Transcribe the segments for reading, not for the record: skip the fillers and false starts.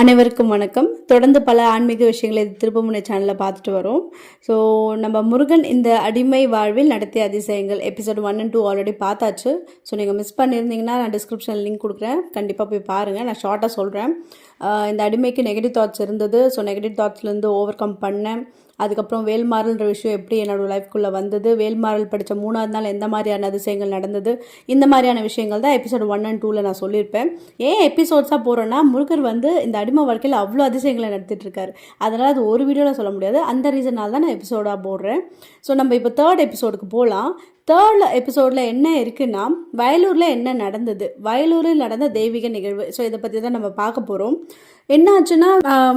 அனைவருக்கும் வணக்கம். தொடர்ந்து பல ஆன்மீக விஷயங்களை திருப்புமுனை சேனலில் பார்த்துட்டு வரோம். ஸோ நம்ம முருகன் இந்த அடிமை வாழ்வில் நடத்திய அதிசயங்கள் எபிசோட் 1 and 2 ஆல்ரெடி பார்த்தாச்சு. ஸோ நீங்கள் மிஸ் பண்ணியிருந்தீங்கன்னா நான் டிஸ்கிரிப்ஷனில் லிங்க் கொடுக்குறேன், கண்டிப்பாக போய் பாருங்கள். நான் ஷார்ட்டாக சொல்கிறேன். இந்த அடிமைக்கு நெகட்டிவ் தாட்ஸ் இருந்தது. ஸோ நெகட்டிவ் தாட்ஸ்லேருந்து ஓவர் கம் பண்ணேன். அதுக்கப்புறம் வேல்மாறல்ன்ற விஷயம் எப்படி என்னோடய லைஃப்குள்ளே வந்தது, வேல்மாறல் படித்த 3ஆவது நாள் எந்த மாதிரியான அதிசயங்கள் நடந்தது, இந்த மாதிரியான விஷயங்கள் தான் எபிசோட் 1 and 2ல் நான் சொல்லியிருப்பேன். ஏன் எபிசோட்ஸாக போகிறோன்னா, முருகர் இந்த அடிமை வாழ்க்கையில் அவ்வளோ அதிசயங்களை நடத்திட்டு இருக்காரு. அதனால் அது ஒரு வீடியோவில் சொல்ல முடியாது. அந்த ரீசனால் தான் நான் எபிசோடாக போடுறேன். ஸோ நம்ம இப்போ 3rd எபிசோடுக்கு போகலாம். 3rd எபிசோடில் என்ன இருக்குன்னா, வயலூரில் என்ன நடந்தது, வயலூரில் நடந்த தெய்வீக நிகழ்வு. ஸோ இதை பற்றி தான் நம்ம பார்க்க போகிறோம். என்ன ஆச்சுன்னா,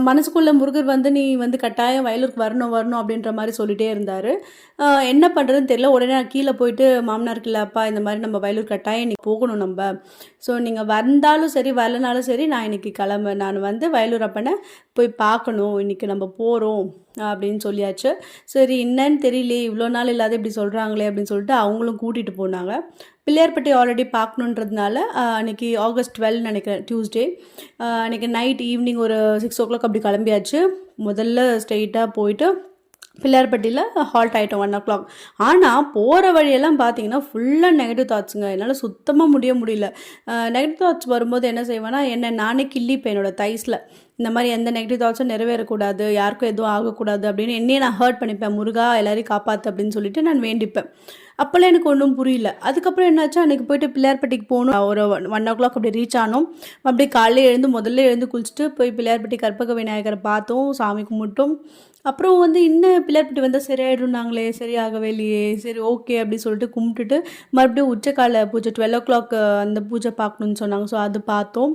மனசுக்குள்ளே முருகர் நீ கட்டாயம் வயலூருக்கு வரணும் அப்படின்ற மாதிரி சொல்லிகிட்டே இருந்தார். என்ன பண்ணுறதுன்னு தெரியல. உடனே நான் கீழே போயிட்டு மாமனாருக்கு இல்லை, அப்பா இந்த மாதிரி நம்ம வயலூர் கட்டாயம் இன்றைக்கி போகணும் நம்ம. ஸோ நீங்கள் வந்தாலும் சரி வரலனாலும் சரி நான் இன்றைக்கி நான் வயலூர் அப்பனை போய் பார்க்கணும், இன்றைக்கி நம்ம போகிறோம் அப்படின்னு சொல்லியாச்சு. சரி என்னன்னு தெரியல, இவ்வளோ நாள் இல்லாத இப்படி சொல்கிறாங்களே அப்படின்னு சொல்லிட்டு அவங்களும் கூட்டிகிட்டு போனாங்க. பிள்ளையார்பட்டி ஆல்ரெடி பார்க்கணுன்றதுனால அன்றைக்கி August 12 நினைக்கிறேன், டியூஸ்டே. அன்றைக்கி நைட் ஈவினிங் ஒரு 6 o'clock அப்படி கிளம்பியாச்சு. முதல்ல ஸ்ட்ரெயிட்டாக போயிட்டு பிள்ளையார்பட்டியில் ஹால்ட் ஆகிட்டோம் 1 o'clock. ஆனால் போகிற வழியெல்லாம் பார்த்தீங்கன்னா ஃபுல்லாக நெகட்டிவ் தாட்ஸுங்க. என்னால் சுத்தமாக முடியல. நெகட்டிவ் தாட்ஸ் வரும்போது என்ன செய்வேன்னா, நானே கிள்ளிப்பேன் என்னோடய தைஸில். இந்த மாதிரி எந்த நெகட்டிவ் தாட்ஸும் நிறைவேறக்கூடாது, யாருக்கும் எதுவும் ஆகக்கூடாது அப்படின்னு என்னையே நான் ஹர்ட் பண்ணிப்பேன். முருகா எல்லாரையும் காப்பாற்று அப்படின்னு சொல்லிட்டு நான் வேண்டிப்பேன். அப்போல்லாம் எனக்கு ஒன்றும் புரியல. அதுக்கப்புறம் என்னாச்சு, அன்றைக்கி போய்ட்டு பிள்ளையார்பட்டிக்கு போகணும். ஒரு 1 o'clock அப்படி ரீச் ஆனோம். அப்படியே காலையில் முதல்ல எழுந்து குளிச்சுட்டு போய் பிள்ளையார்பட்டி கற்பக விநாயகரை பார்த்தோம், சாமி கும்பிட்டோம். அப்புறம் இன்னும் பிள்ளையார்பட்டி வந்தால் சரியாயிடும்னாங்களே, சரியாகவே இல்லையே, சரி ஓகே அப்படின்னு சொல்லிட்டு கும்பிட்டுட்டு மறுபடியும் உச்சக்கால பூஜை 12 o'clock அந்த பூஜை பார்க்கணுன்னு சொன்னாங்க. ஸோ அது பார்த்தோம்.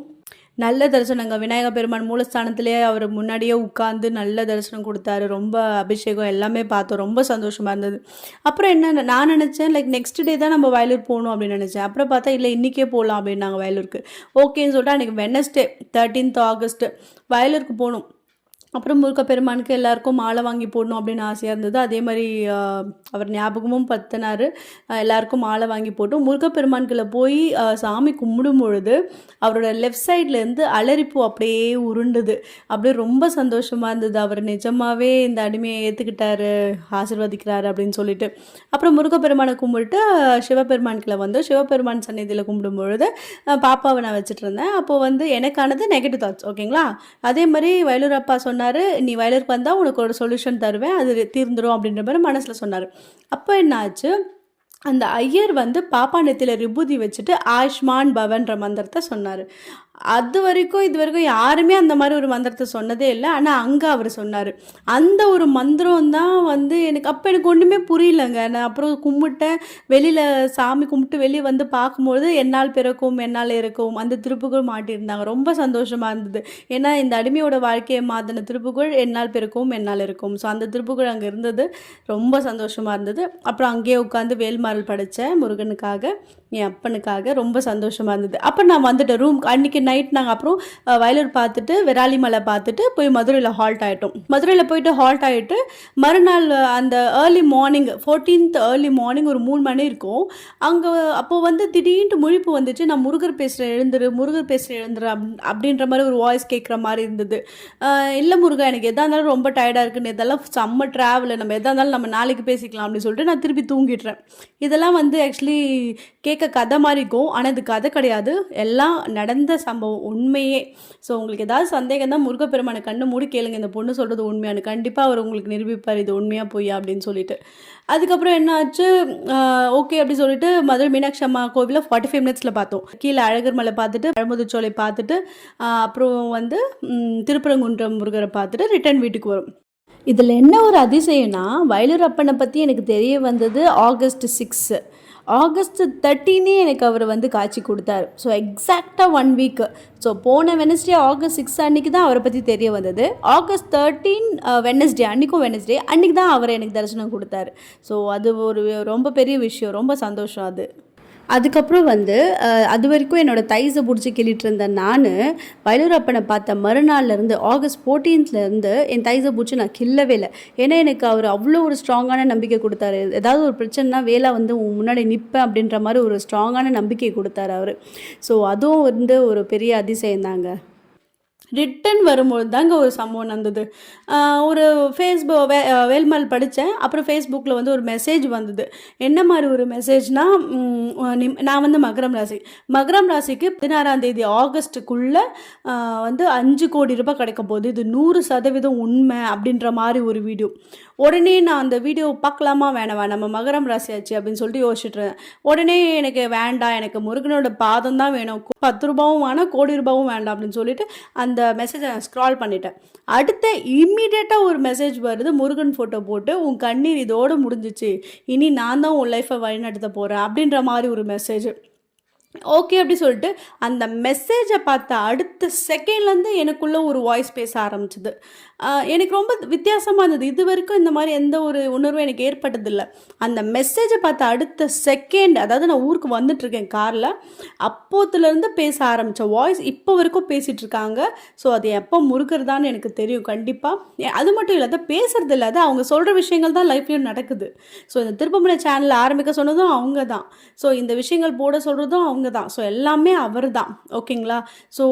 நல்ல தரிசனங்க. விநாயகர் பெருமான் மூலஸ்தானத்திலேயே அவர் முன்னாடியே உட்காந்து நல்ல தரிசனம் கொடுத்தாரு. ரொம்ப அபிஷேகம் எல்லாமே பார்த்தோம். ரொம்ப சந்தோஷமாக இருந்தது. அப்புறம் என்ன நான் நினச்சேன், நெக்ஸ்ட் டே தான் நம்ம வயலூர் போகணும் அப்படின்னு நினச்சேன். அப்புறம் பார்த்தா இல்லை இன்றைக்கே போகலாம் அப்படின்னாங்க வயலூருக்கு. ஓகேன்னு சொல்லிட்டு அன்றைக்கி Wednesday 13th August வயலூருக்கு போகணும். அப்புறம் முருகப்பெருமானுக்கு எல்லாருக்கும் மாலை வாங்கி போடணும் அப்படின்னு ஆசையாக இருந்தது. அதே மாதிரி அவர் ஞாபகமும் பற்றினார். எல்லாருக்கும் மாலை வாங்கி போட்டோம். முருகப்பெருமானுக்குள்ள போய் சாமி கும்பிடும் பொழுது அவரோட லெஃப்ட் சைட்லேருந்து அலரிப்பூ அப்படியே உருண்டுது. அப்படியே ரொம்ப சந்தோஷமாக இருந்தது. அவர் நிஜமாகவே இந்த அடிமையை ஏற்றுக்கிட்டாரு, ஆசீர்வதிக்கிறாரு அப்படின்னு சொல்லிட்டு. அப்புறம் முருகப்பெருமானை கும்பிட்டு சிவபெருமானுக்குள்ள சிவபெருமான் சந்நிதியில் கும்பிடும் பொழுது பாப்பாவை நான் வச்சுட்டு இருந்தேன். அப்போது எனக்கானது நெகட்டிவ் தாட்ஸ். ஓகேங்களா. அதே மாதிரி வயலூர் அப்பா சொன்னார், நீ வயலூருக்கு வந்தால் உனக்கு ஒரு சொல்யூஷன் தருவேன், அது தீர்ந்துடும் அப்படின்ற மாதிரி மனசில் சொன்னார். அப்போ என்ன ஆச்சு, அந்த ஐயர் பாப்பா நெத்தியில் விபூதி வச்சுட்டு ஆயுஷ்மான் பவன்ற மந்திரத்தை சொன்னார். இது வரைக்கும் யாருமே அந்த மாதிரி ஒரு மந்திரத்தை சொன்னதே இல்லை. ஆனால் அங்கே அவர் சொன்னார். அந்த ஒரு மந்திரம் தான் எனக்கு ஒன்றுமே புரியலைங்க. நான் அப்புறம் கும்பிட்டேன். வெளியில் சாமி கும்பிட்டு வெளியே பார்க்கும்போது என்னால் பிறக்கும் என்னால் இருக்கும் அந்த திருப்புகழ் மாட்டியிருந்தாங்க. ரொம்ப சந்தோஷமாக இருந்தது. ஏன்னா இந்த அடிமையோட வாழ்க்கையை மாற்றின திருப்புகழ் என்னால் பிறக்கும் என்னால் இருக்கும். ஸோ அந்த திருப்புகழ் அங்கே இருந்தது. ரொம்ப சந்தோஷமாக இருந்தது. அப்புறம் அங்கேயே உட்காந்து வேல்மாறல் படித்தேன் முருகனுக்காக, என் அப்பனுக்காக. ரொம்ப சந்தோஷமாக இருந்தது. அப்போ நான் வந்துட்டேன் ரூம். அன்றைக்கி நைட் நாங்கள் அப்புறம் வயலூர் பார்த்துட்டு விராலிமலை பார்த்துட்டு போய் மதுரையில் ஹால்ட் ஆகிட்டோம். மதுரையில் போயிட்டு ஹால்ட் ஆகிட்டு மறுநாள் அந்த early morning 14th early morning ஒரு 3 மணி இருக்கும். அங்கே அப்போது திடீர்னு முழிப்பு வந்துச்சு. நான் முருகர் பேசுகிறேன் எழுந்துரு அப்படின்ற மாதிரி ஒரு வாய்ஸ் கேட்குற மாதிரி இருந்தது. இல்லை முருகா, எனக்கு எதாக இருந்தாலும் ரொம்ப டயர்டாக இருக்குன்னு, இதெல்லாம் செம்ம ட்ராவல், நம்ம எதாக இருந்தாலும் நம்ம நாளைக்கு பேசிக்கலாம் அப்படின்னு சொல்லிட்டு நான் திருப்பி தூங்கிடுறேன். இதெல்லாம் ஆக்சுவலி கேட்க கதை மாதிரி இருக்கும், ஆனால் இது கதை கிடையாது, எல்லாம் நடந்த சம்பவம், உண்மையே. ஸோ உங்களுக்கு ஏதாவது சந்தேகம் தான் முருகப்பெருமானை கண்ணு மூடி கேளுங்க, இந்த பொண்ணு சொல்கிறது உண்மையானு. கண்டிப்பாக அவர் உங்களுக்கு நிரூபிப்பார் இது உண்மையாக போய் அப்படின்னு சொல்லிட்டு. அதுக்கப்புறம் என்ன ஆச்சு, ஓகே அப்படி சொல்லிட்டு மதுரை மீனாட்சி அம்மா கோவிலை 45 minutes பார்த்தோம். கீழே அழகர் மலை பார்த்துட்டு பழமுதிர்ச்சோலை பார்த்துட்டு அப்புறம் திருப்பரங்குன்றம் முருகரை பார்த்துட்டு ரிட்டர்ன் வீட்டுக்கு வரும். இதில் என்ன ஒரு அதிசயம்னா, வயலூர் அப்பனை பற்றி எனக்கு தெரிய வந்தது August 6. August 13 எனக்கு அவர் காட்சி கொடுத்தாரு. ஸோ எக்ஸாக்டாக 1 week. ஸோ போன Wednesday August 6 அன்றைக்கி தான் அவரை பற்றி தெரிய வந்தது. August 13 Wednesday, அன்றைக்கும் Wednesday அன்றைக்கி தான் அவர் எனக்கு தரிசனம் கொடுத்தாரு. ஸோ அது ஒரு ரொம்ப பெரிய விஷயம், ரொம்ப சந்தோஷம் அது. அதுக்கப்புறம் அது வரைக்கும் என்னோடய தைஸை பிடிச்சி கிள்ளிட்டு இருந்தேன். நான் வயலூர் அப்பனை பார்த்த மறுநாள்லேருந்து August 14th என் தைஸை பிடிச்சி நான் கிள்ளவே இல்லை. ஏன்னா எனக்கு அவர் அவ்வளோ ஒரு ஸ்ட்ராங்கான நம்பிக்கை கொடுத்தாரு. ஏதாவது ஒரு பிரச்சனைனா வேலை முன்னாடி நிற்பேன் அப்படின்ற மாதிரி ஒரு ஸ்ட்ராங்கான நம்பிக்கை கொடுத்தாரு அவர். ஸோ அதுவும் ஒரு பெரிய அதிசயம் தாங்க. ரிட்டன் வரும்போது தாங்க ஒரு சம்பவம் நடந்தது. ஒரு வேல்மால் படித்தேன். அப்புறம் ஃபேஸ்புக்கில் வந்து ஒரு மெசேஜ் வந்தது. என்ன மாதிரி ஒரு மெசேஜ்னால், நான் வந்து மகரம் ராசி. மகரம் ராசிக்கு 16ஆம் தேதி ஆகஸ்ட்டுக்குள்ளே வந்து 5 கோடி ரூபாய் கிடைக்க போகுது. இது 100% உண்மை அப்படின்ற மாதிரி ஒரு வீடியோ. உடனே நான் அந்த வீடியோ பார்க்கலாமா வேணாமா, நம்ம மகரம் ராசி ஆச்சு அப்படின்னு சொல்லிட்டு யோசிச்சுட்டு இருந்தேன். உடனே எனக்கு வேண்டாம், எனக்கு முருகனோட பாதம் தான் வேணும், 10 ரூபாவும் வேணாம், கோடி ரூபாவும் வேண்டாம் அப்படின்னு சொல்லிட்டு அந்த மெசேஜை நான் ஸ்க்ரால் பண்ணிட்டேன். அடுத்த இம்மீடியட்டாக ஒரு மெசேஜ் வருது, முருகன் ஃபோட்டோ போட்டு, உன் கண்ணீர் இதோடு முடிஞ்சிச்சு, இனி நான் தான் உன் லைஃப்பை வழிநடத்த போகிறேன் அப்படின்ற மாதிரி ஒரு மெசேஜ். ஓகே அப்படி சொல்லிட்டு அந்த மெசேஜை பார்த்த அடுத்த செகண்ட்லேருந்து எனக்குள்ளே ஒரு வாய்ஸ் பேச ஆரம்பிச்சிது. எனக்கு ரொம்ப வித்தியாசமாக இருந்தது. இது வரைக்கும் இந்த மாதிரி எந்த ஒரு உணர்வும் எனக்கு ஏற்பட்டதில்லை. அந்த மெசேஜை பார்த்த அடுத்த செகண்ட், அதாவது நான் ஊருக்கு வந்துட்டுருக்கேன் காரில், அப்போத்துலேருந்து பேச ஆரம்பித்த வாய்ஸ் இப்போ வரைக்கும் பேசிகிட்டு இருக்காங்க. ஸோ அது எப்போ முறுக்கிறதான்னு எனக்கு தெரியும் கண்டிப்பாக. அது மட்டும் இல்லாத பேசுகிறது இல்லாத அவங்க சொல்கிற விஷயங்கள் தான் லைஃப்லையும் நடக்குது. ஸோ இந்த திருப்பமுனை சேனல் ஆரம்பிக்க சொன்னதும் அவங்க தான். ஸோ இந்த விஷயங்கள் போட சொல்கிறதும் அவங்க தான். ஸோ எல்லாமே அவர் தான். ஓகேங்களா? ஸோ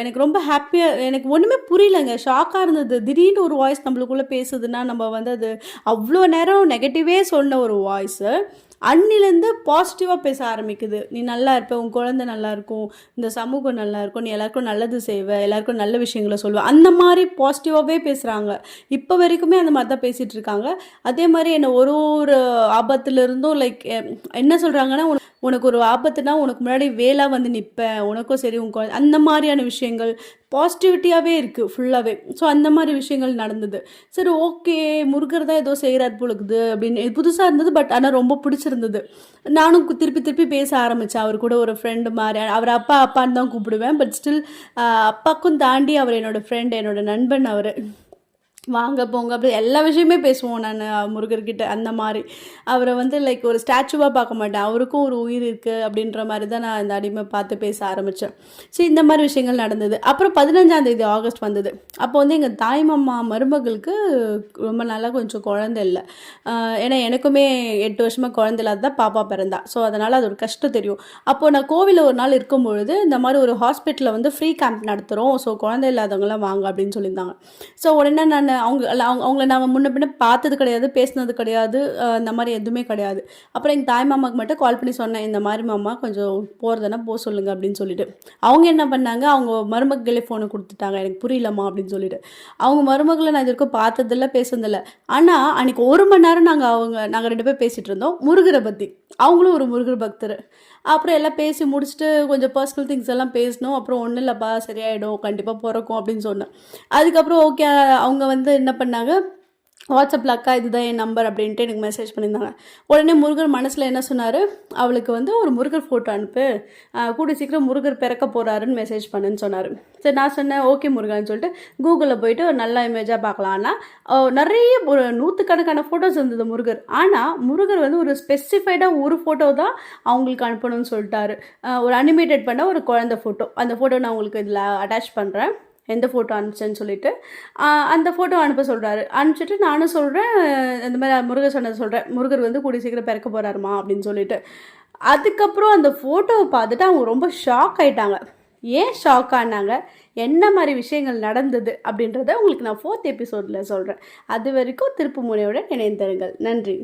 எனக்கு ரொம்ப ஹாப்பியாக, எனக்கு ஒன்றுமே புரியலைங்க, ஷாக்காக இருந்தது. திடீர்னு ஒரு வாய்ஸ் நம்மளுக்குள்ளே பேசுதுன்னா, நம்ம வந்து அது அவ்வளோ நேரம் நெகட்டிவே சொன்ன ஒரு வாய்ஸு அன்னிலேருந்து பாசிட்டிவாக பேச ஆரம்பிக்குது. நீ நல்லா இருப்ப, உன் குழந்தை நல்லா இருக்கும், இந்த சமூகம் நல்லா இருக்கும், நீ எல்லாருக்கும் நல்லது செய்வ, எல்லாருக்கும் நல்ல விஷயங்களை சொல்லுவ, அந்த மாதிரி பாசிட்டிவாகவே பேசுகிறாங்க. இப்போ வரைக்குமே அந்த மாதிரி தான் பேசிகிட்டு இருக்காங்க. அதே மாதிரி என்னை ஒரு ஒரு ஆபத்துலேருந்தும் லைக் என்ன சொல்கிறாங்கன்னா, உனக்கு ஒரு ஆபத்துனா உனக்கு முன்னாடி வேலாக வந்து நிற்பேன், உனக்கும் சரி உன் குழந்தை, அந்த மாதிரியான விஷயங்கள் பாசிட்டிவிட்டியாகவே இருக்குது ஃபுல்லாகவே. ஸோ அந்த மாதிரி விஷயங்கள் நடந்தது. சரி ஓகே, முருகர் தான் ஏதோ செய்கிறார் போலுக்குது அப்படின்னு புதுசாக இருந்தது. பட் ஆனால் ரொம்ப பிடிச்சிருந்தது. நானும் திருப்பி திருப்பி பேச ஆரம்பித்தேன் அவர் கூட. ஒரு ஃப்ரெண்டு மாதிரி, அவர் அப்பா அப்பான்னு தான் கூப்பிடுவேன். பட் ஸ்டில் அப்பாக்கும் தாண்டி அவர் என்னோடய ஃப்ரெண்ட், என்னோடய நண்பன் அவர். வாங்க போங்க அப்படி எல்லா விஷயமே பேசுவோம் நான் முருகர்கிட்ட. அந்த மாதிரி அவரை வந்து லைக் ஒரு ஸ்டாச்சுவாக பார்க்க மாட்டேன், அவருக்கும் ஒரு உயிர் இருக்குது அப்படின்ற மாதிரி தான் நான் இந்த அடிமை பார்த்து பேச ஆரம்பித்தேன். சரி, இந்த மாதிரி விஷயங்கள் நடந்தது. அப்புறம் 15ஆம் தேதி ஆகஸ்ட் வந்தது. அப்போ வந்து எங்கள் தாய்மாமா மருமகளுக்கு ரொம்ப நாளாக கொஞ்சம் குழந்தை இல்லை. ஏன்னா எனக்குமே 8 வருஷமாக குழந்தை இல்லாத தான் பாப்பா பிறந்தா. ஸோ அதனால் அது ஒரு கஷ்டம் தெரியும். அப்போது நான் கோவிலில் ஒரு நாள் இருக்கும்பொழுது இந்த மாதிரி ஒரு ஹாஸ்பிட்டலில் வந்து ஃப்ரீ கேம்ப் நடத்துகிறோம், ஸோ குழந்தை இல்லாதவங்களாம் வாங்க அப்படின்னு சொல்லியிருந்தாங்க. ஸோ உடனே நான் அவங்கள நான் முன்ன பின்ன பார்த்தது கிடையாது, பேசினது கிடையாது, இந்த மாதிரி எதுவுமே கிடையாது. அப்புறம் எங்கள் தாய் மாமாவுக்கு மட்டும் கால் பண்ணி சொன்னேன், இந்த மாதிரி மாமா கொஞ்சம் போகிறதுனா போக சொல்லுங்கள் அப்படின்னு சொல்லிட்டு. அவங்க என்ன பண்ணாங்க, அவங்க மருமகளே ஃபோனை கொடுத்துட்டாங்க, எனக்கு புரியலம்மா அப்படின்னு சொல்லிட்டு. அவங்க மருமகளை நான் இது வரைக்கும் பார்த்ததில்ல, பேசுனதில்லை. ஆனால் அன்றைக்கி 1 மணி நேரம் நாங்கள் 2 பேர் பேசிகிட்டு இருந்தோம் முருகரை பற்றி. அவங்களும் ஒரு முருகர் பக்தர். அப்புறம் எல்லாம் பேசி முடிச்சுட்டு கொஞ்சம் பர்சனல் திங்ஸ் எல்லாம் பேசினோம். அப்புறம் ஒன்றும் இல்லைப்பா, சரியாயிடும், கண்டிப்பாக பிறக்கும் அப்படின்னு சொன்னேன். அதுக்கப்புறம் ஓகே, அவங்க வந்து என்ன பண்ணாங்க, வாட்ஸ்அப்பில் அக்கா இதுதான் என் நம்பர் அப்படின்ட்டு எனக்கு மெசேஜ் பண்ணியிருந்தாங்க. உடனே முருகர் மனசில் என்ன சொன்னார், அவளுக்கு வந்து ஒரு முருகர் ஃபோட்டோ அனுப்பு, கூடிய சீக்கிரம் முருகர் பிறக்க போகிறாருன்னு மெசேஜ் பண்ணுன்னு சொன்னார். சரி, நான் சொன்னேன் ஓகே முருகான்னு சொல்லிட்டு கூகுளில் போயிட்டு ஒரு நல்ல இமேஜாக பார்க்கலாம். ஆனால் நிறைய ஒரு 100கணக்கான ஃபோட்டோஸ் இருந்தது முருகர். ஆனால் முருகர் வந்து ஒரு ஸ்பெசிஃபைடாக ஒரு ஃபோட்டோ தான் அவங்களுக்கு அனுப்பணும்னு சொல்லிட்டாரு. ஒரு அனிமேட்டட் பண்ண ஒரு குழந்தை ஃபோட்டோ. அந்த ஃபோட்டோ நான் உங்களுக்கு இதில் அட்டாச் பண்ணுறேன், எந்த ஃபோட்டோ அனுப்பிச்சேன்னு சொல்லிட்டு. அந்த ஃபோட்டோ அனுப்ப சொல்கிறாரு. அனுப்பிச்சிட்டு நானும் சொல்கிறேன், இந்த மாதிரி முருகர் சொன்னதை சொல்கிறேன், முருகர் வந்து கூடிய சீக்கிரம் பிறக்க போகிறாருமா அப்படின்னு சொல்லிட்டு. அதுக்கப்புறம் அந்த ஃபோட்டோவை பார்த்துட்டு அவங்க ரொம்ப ஷாக் ஆகிட்டாங்க. ஏன் ஷாக் ஆனாங்க, என்ன மாதிரி விஷயங்கள் நடந்தது அப்படின்றத உங்களுக்கு நான் 4th எபிசோடில் சொல்கிறேன். அது வரைக்கும் திருப்புமுனையுடன் இணைந்திருங்கள். நன்றி.